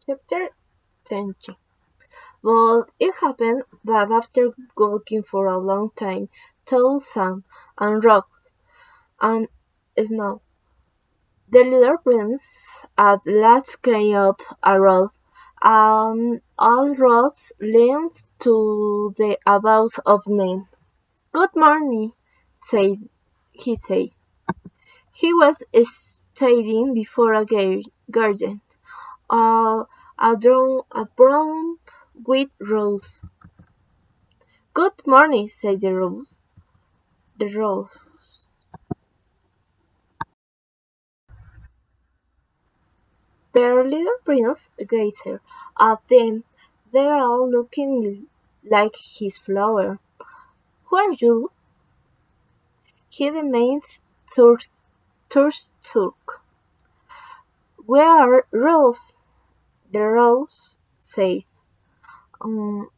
Chapter 20. But it happened that after walking for a long time through sand and rocks and snow, the little prince at last came up a road, and all roads lead to the abode of men. "Good morning," said said. He was standing before a garden, uh, a brown with rose. "Good morning," said the rose. The rose. The little prince gazed at them. They are all looking like his flower. "Who are you?" he demanded thunderstruck. "We are Rose," the rose said. Um,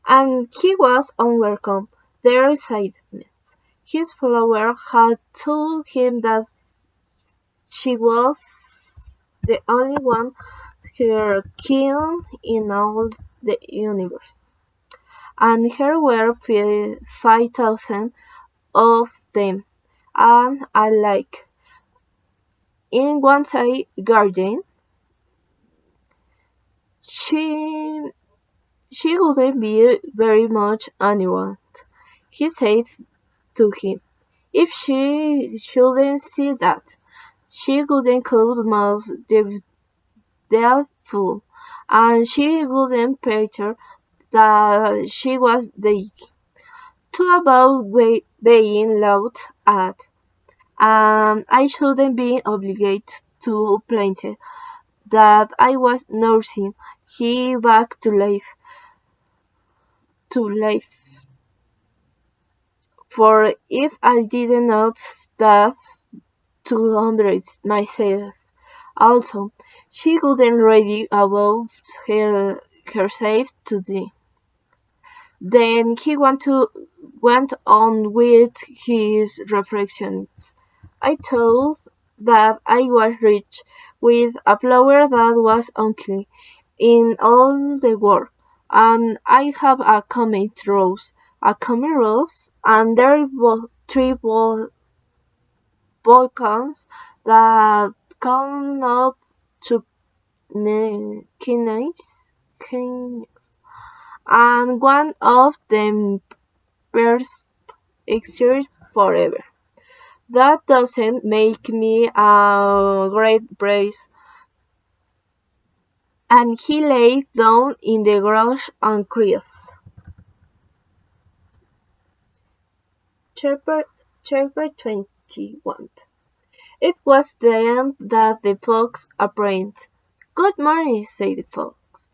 and he was unwelcome. Their excitement. His flower had told him that she was the only one her kin in all the universe, and there were 5,000 of them, and alike in one side garden. She she wouldn't be very much anyone, he said to him. If she shouldn't see that, she wouldn't cut most doubtful, and she wouldn't picture that she was the too about being laughed at, and I shouldn't be obligated to plaintiff that I was nursing he back to life. For if I did not that to embrace myself also, she wouldn't ready about herself to thee. Then he went on with his reflections. I thought that I was rich with a flower that was uncle in all the world, and I have a common rose, and there were three volcans that come up to Kines, and one of them bears exist forever. That doesn't make me a great brace. And he lay down in the grass and cried. Chapter, chapter 21. It was then that the fox appeared. "Good morning," said the fox.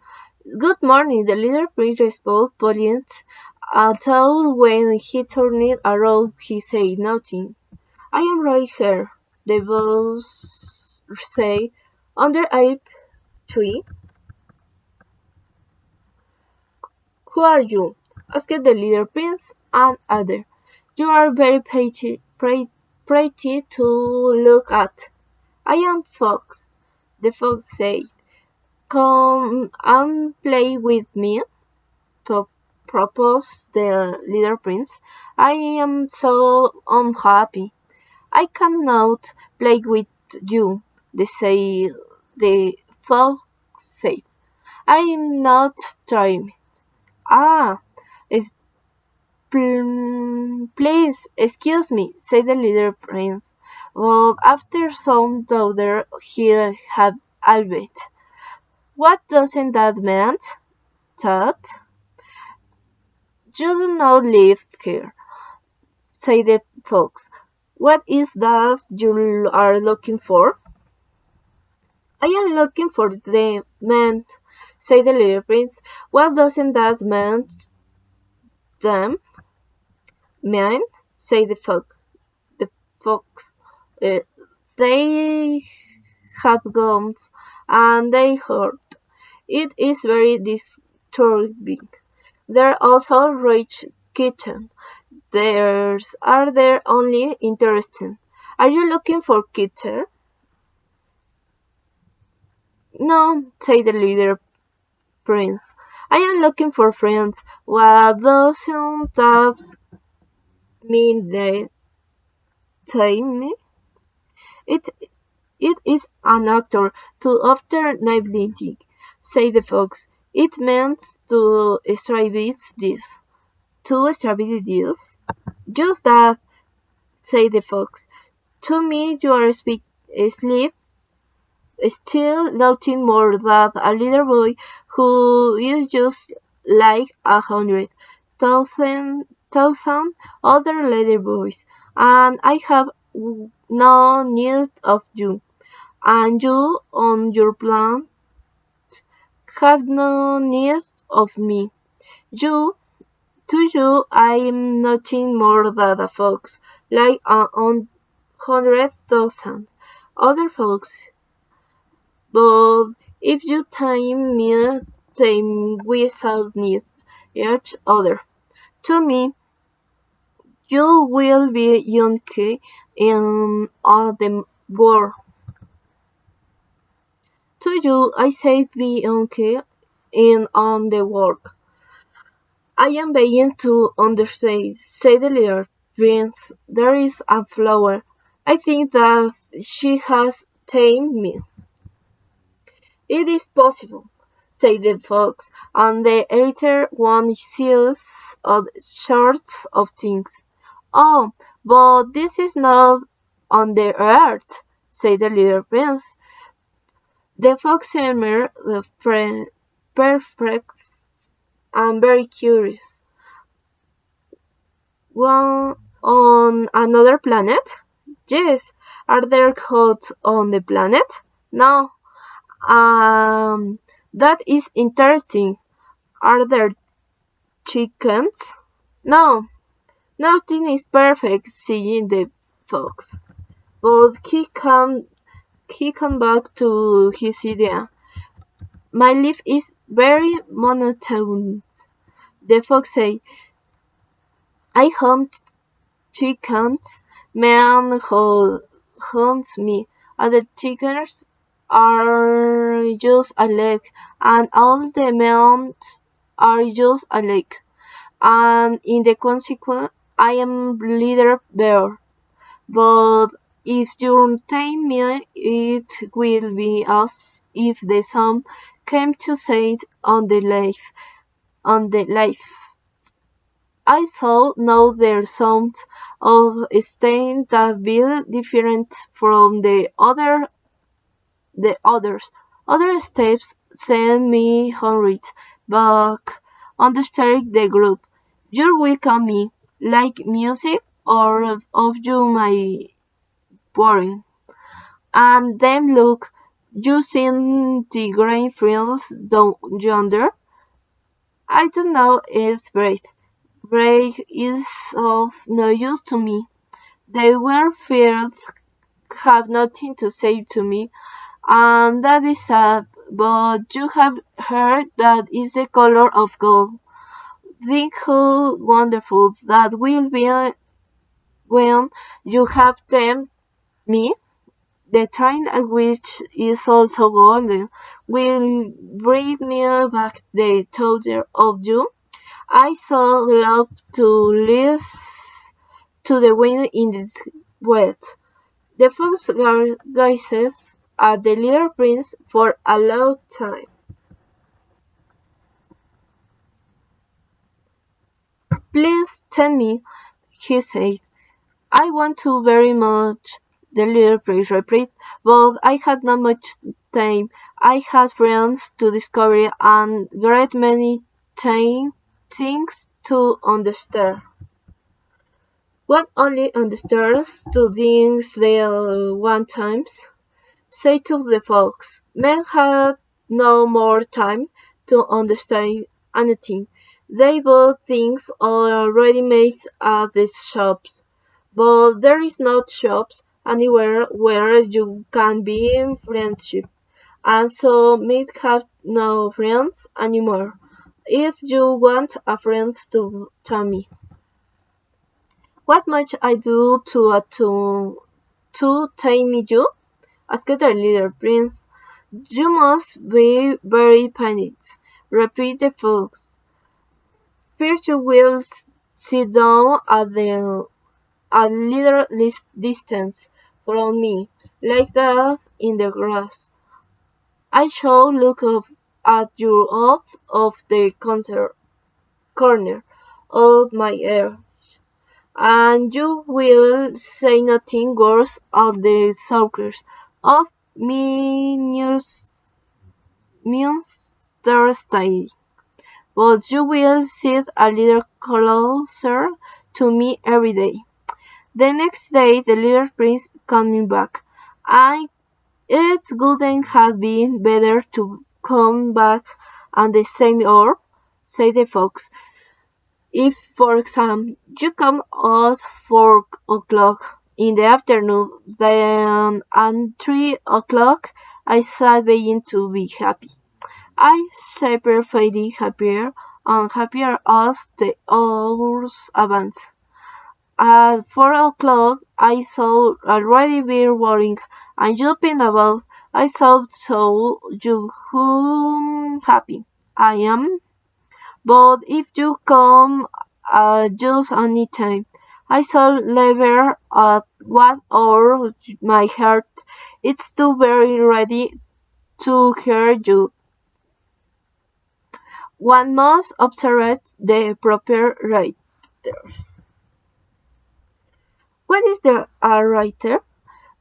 "Good morning," the little prince responded, polite, although when he turned around he said nothing. "I am right here," the voice said, "under a tree." "Who are you?" asked the little prince, and added, "You are very pretty to look at." "I am Fox," the fox said. "Come and play with me," proposed the little prince. "I am so unhappy. I cannot play with you," the fox said. "I am not trying." "Ah, es- please excuse me," said the little prince, but after some doubt he had added, "What doesn't that mean?" "That you do not live here," said the fox. "What is that you are looking for?" "I am looking for the man," said the little prince. "What doesn't that mean?" "Them?" "Man," said the fox. Uh, they have gums, and they hurt. It is very disturbing. They're also rich kittens. Theirs are their only interesting. Are you looking for kittens?" No, said the leader prince. I am looking for friends. What doesn't that mean they take me? It it is an actor to after naivety, said the fox. It meant to strive this. To strive this? Just that, said the fox. To me you are asleep still nothing more than a little boy who is just like 100,000 other little boys, and I have no need of you, and you on your plan have no need of me. You, to you, I am nothing more than a fox, like 100,000 other folks. But if you time me, time without need each other. To me, you will be unique in all the world. To you, I say be unique in all the world. I am beginning to understand, said the little prince. There is a flower. I think that she has tamed me. It is possible, said the fox, and the editor one sees all sorts of things. Oh, but this is not on the earth, said the little prince. The fox admired the perfect and very curious. One on another planet? Yes. Are there gods on the planet? No. Um, that is interesting. Are there chickens? No, nothing is perfect, saying the fox. But he come back to his idea. My life is very monotonous. The fox said, I hunt chickens, man who hunts me, and the chickens are just alike, and all the men are just alike. And in the consequence I am leader bear. But if you take me, it will be as if the sun came to set on the life. I saw now there sounds of stain that be different from the others. Other steps send me hurried back understanding the group. You're welcome me, like music or of you my boring. And then look, you seen the grain fields down yonder? I don't know its breath. Break is of no use to me. They were fields have nothing to say to me, and that is sad, but you have heard that is the color of gold. Think how wonderful that will be when you have them me. The train which is also golden will bring me back the thought of you. I so love to listen to the wind in the wet. The fox gazed at the little prince for a long time. Please tell me, he said. I want to very much, the little prince replied, but I had not much time. I had friends to discover and great many things to understand. One only understands two things the one times, say to the fox. Men had no more time to understand anything. They bought things already made at the shops. But there is not shops anywhere where you can be in friendship, and so might have no friends anymore. If you want a friend to tell me, what must I do to tame you? Asked the little prince. You must be very panicked, repeat the fox. First you will sit down at a little distance from me, like that in the grass. I shall look up at you out of the corner of my ear, and you will say nothing worse of the suckers of Minster style, but you will sit a little closer to me every day. The next day the little prince coming back. It wouldn't have been better to come back at the same hour, said the fox. If, for example, you come at 4 o'clock in the afternoon, then at 3 o'clock I shall begin to be happy. I shall fading happier and happier as the hours advance. At 4 o'clock I shall already be worrying and jumping about. I thought so you how happy I am. But if you come just any time, I shall never at what hour my heart is too very ready to hear you. One must observe the proper writers. What is there a writer?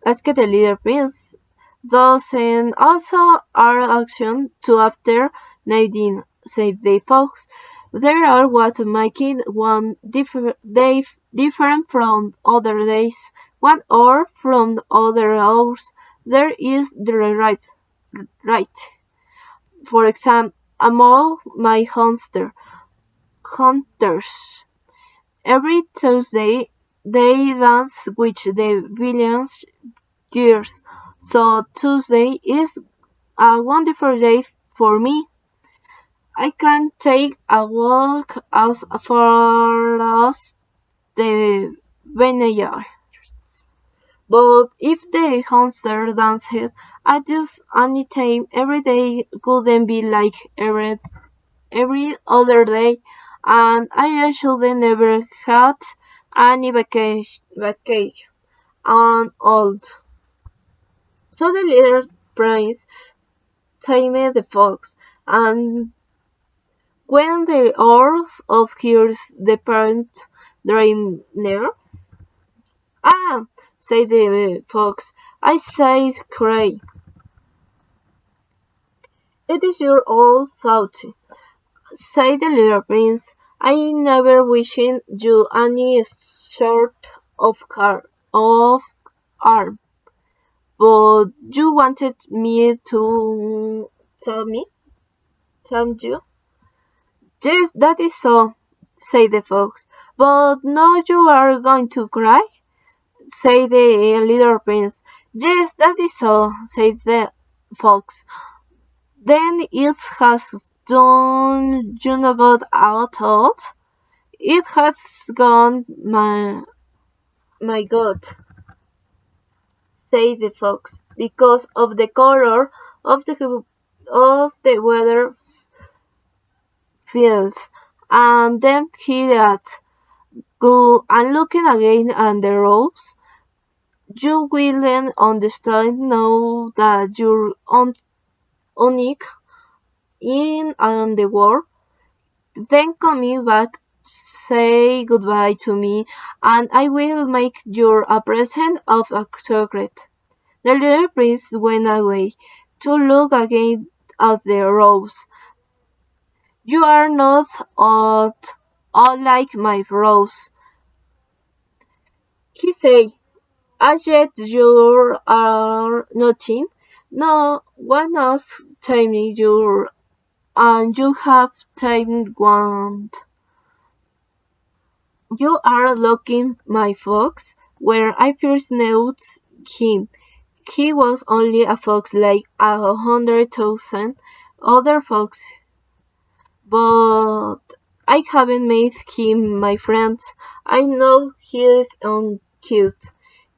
Asked the little prince. Those and also are action to after 19, said the fox. There are what making one different from other days, 1 hour from other hours. There is the right. For example, among my hunters, every Tuesday they dance with the village girls. So Tuesday is a wonderful day for me. I can take a walk as far as the vineyard. But if the concert danced, I just any time every day couldn't be like every other day, and I actually never had any vacation. And old. So the little prince tamed the fox, and when the hours of his departure drew near, "Ah," said the fox, "I say, cry. It is your old fault," said the little prince. "I never wished you any sort of harm, but you wanted me to tell you." "Yes, that is so," said the fox. "But now you are going to cry?" said the little prince. "Yes, that is so," said the fox. "Then it has done you no good at all?" "It has gone my good," said the fox, "because of the color of the weather fields." And then he added, "Go and looking again at the rose. You will understand now that you're unique in the world. Then coming back, say goodbye to me, and I will make you a present of a chocolate." The little prince went away to look again at the rose. "You are not all like my rose," he said. "As yet you are nothing. No one else tamed you, and you have tamed one. You are looking, my fox, where I first knew him. He was only a fox like 100,000 other foxes, but I haven't made him my friend. I know he is unkilled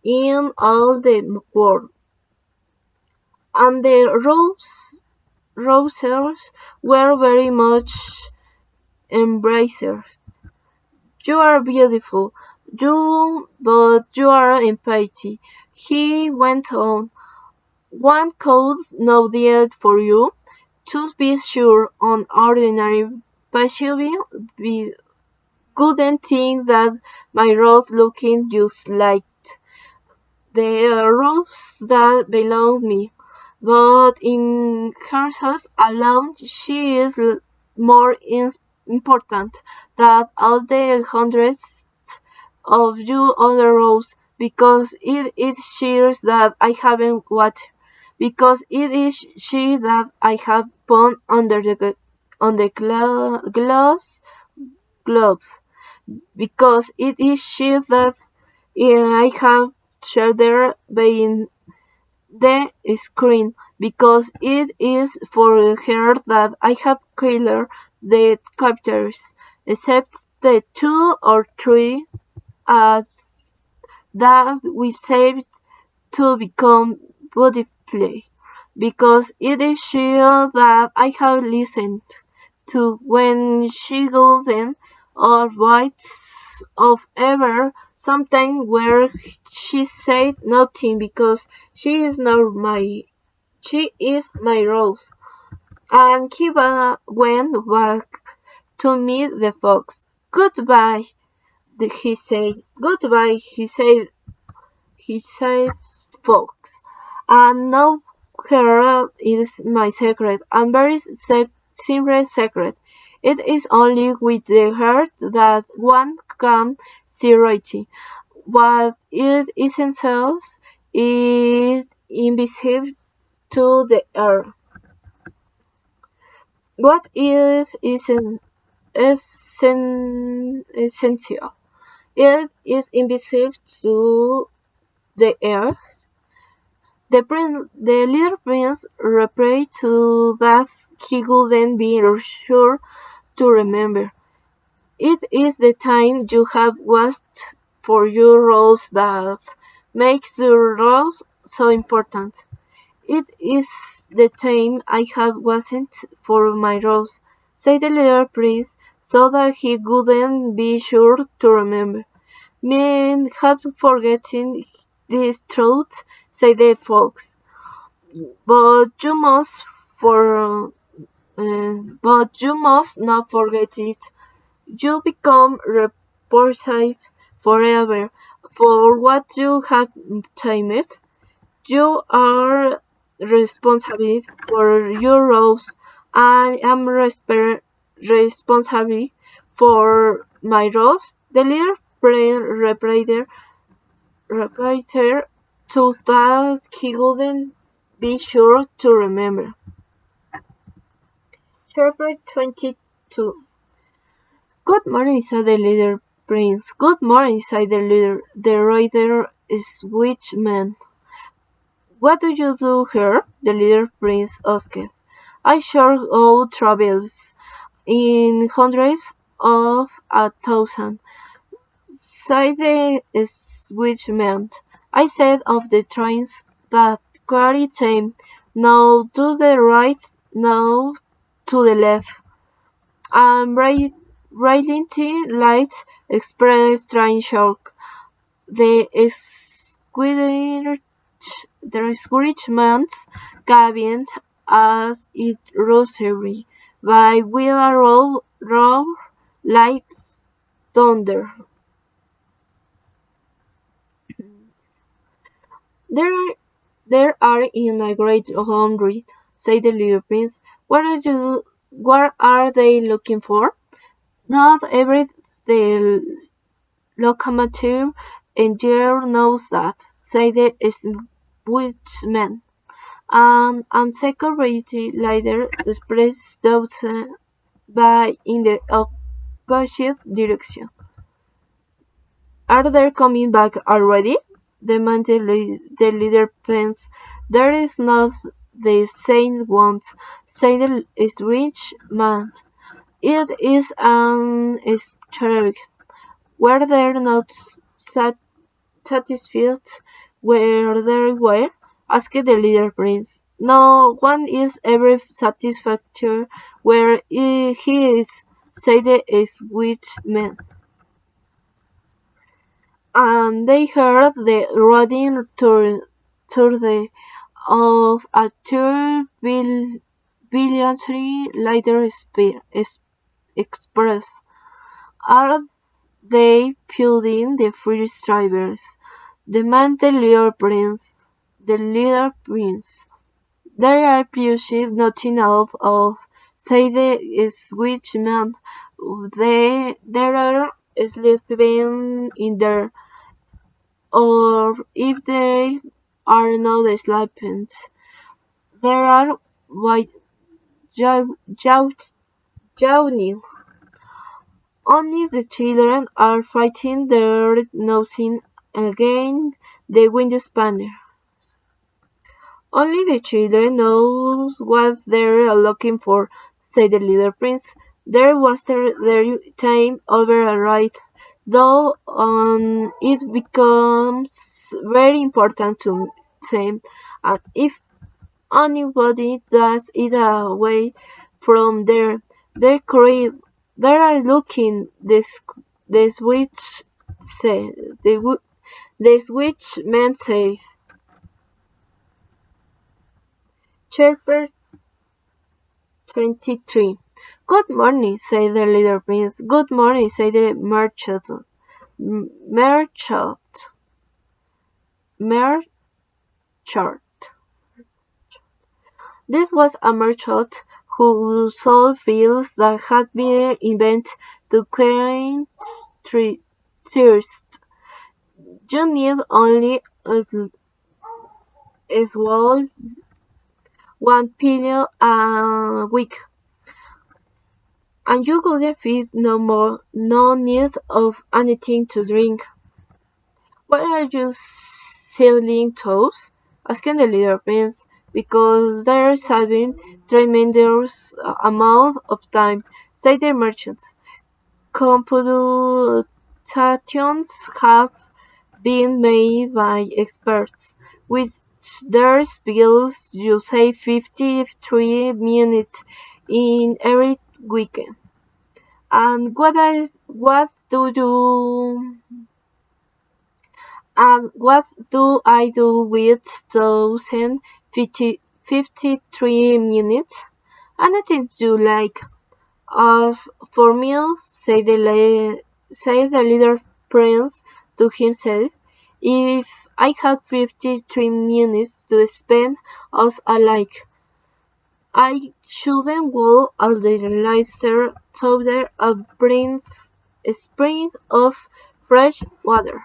in all the world. and the rosers were very much embraced. You are beautiful, but you are empty. He went on. One could no diet for you. To be sure, on ordinary Pacific, we couldn't think that my rose looking just like the rose that belonged me. But in herself alone, she is more important than all the hundreds of you other roses, because it is she that I haven't watched, because it is she that I have put under the glass gloves, because it is she that I have sheltered behind the screen, because it is for her that I have killed the captors, except the two or three that we saved to become beautiful, because it is she that I have listened to when she golden or bites of ever sometime where she said nothing, because she is my rose. And he went back to meet the fox. Goodbye, he said. Goodbye, he said, fox. And now here is my secret, and very simple secret. It is only with the heart that one can see reality. What it essentials is invisible to the earth. What is essential? It is invisible to the earth. The little prince replied to that he wouldn't be sure to remember. It is the time you have wasted for your rose that makes your rose so important. It is the time I have wasted for my rose, said the little prince, so that he wouldn't be sure to remember. Men have forgotten this truth, said the fox, but you must for but you must not forget it. You become responsible forever for what you have tamed. You are responsible for your rose. I am responsible for my rose. The little replied to that he wouldn't be sure to remember. Chapter 22. Good morning, said the little prince. Good morning, said the rider is which man. What do you do here? The little prince asked. I shall go travels in hundreds of a thousand, said the switchman. I said of the trains that carry time, now to the right, now to the left, and brilliantly lights express train shock. The discouragement's cabin as it rosary by will roar like thunder. There, there are in a great hundred, said the little prince. What are they looking for? Not every the locomotive engineer knows that, said the switchman. And security later expressed doubts by in the opposite direction. Are they coming back already? Demanded the leader prince. There is not the same ones, said the rich man. It is an exchange. Were they not satisfied where they were? Asked the leader prince. No one is ever satisfied where he is, said the Swiss man. And they heard the roaring tour of a brilliantly later express. Are they pudding the first drivers? Demanded the little prince. There are pushes nothing out of, said the switchman. There are sleeping in there, or if they are not sleeping, there are white yawning. Only the children are fighting their noses against the window-panels. "Only the children know what they're looking for," said the little prince. "They wasted their time over a ride, though it becomes very important to them, and if anybody does it away from there, they cry. They are looking," the switch said. The switchman said. Chapter 23. "Good morning," said the little prince. "Good morning," said the merchant. Merchant. Merchant. This was a merchant who sold pills that had been invented to quench thirst. You need only swallow one pill a week, and you wouldn't feel no need of anything to drink. "Why are you selling toes?" asked the little prince. "Because they're saving tremendous amount of time," said the merchant. "Computations have been made by experts. With their bills you save 53 minutes in every weekend. And what do I do with those 53 minutes? Anything you like. As for me," said the little prince to himself, "if I had 53 minutes to spend as I like, I shouldn't go all the later through a spring of fresh water."